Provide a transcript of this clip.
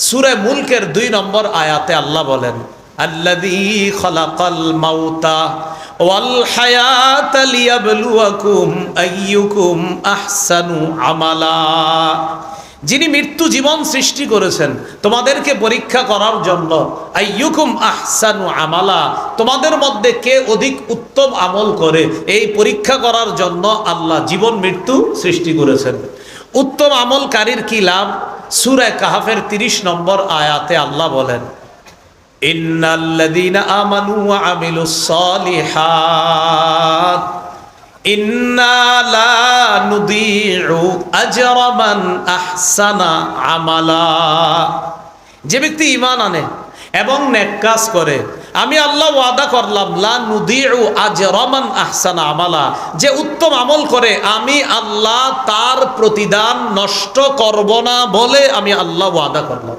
সূরা মুলকের 2 নম্বর আয়াতে আল্লাহ বলেন, আল্লাযী খালাকাল মাউতা ওয়াল হায়াতা লিয়াবলুয়াকুম আইয়ুকুম আহসানু আমালা। যিনি মৃত্যু জীবন সৃষ্টি করেছেন তোমাদেরকে পরীক্ষা করার জন্য, আইয়ুকুম আহসানু আমালা, তোমাদের মধ্যে কে অধিক উত্তম আমল করে, এই পরীক্ষা করার জন্য আল্লাহ জীবন মৃত্যু সৃষ্টি করেছেন। উত্তম আমলকারীর কি লাভ? সূরা কাহফের 30 নম্বর আয়াতে আল্লাহ বলেন, ইন্নাল্লাযীনা আমানু ওয়া আমিলুস সালিহাত ইন্না লা নুদিউ আজরা মান আহসানা আমালা। যে ব্যক্তি ঈমান আনে এবং নেক কাজ করে, আমি আল্লাহ ওয়াদা করলাম, লা নুদিউ আজরা মান আহসানা আমালা, যে উত্তম আমল করে আমি আল্লাহ তার প্রতিদান নষ্ট করব না বলে আমি আল্লাহ ওয়াদা করলাম।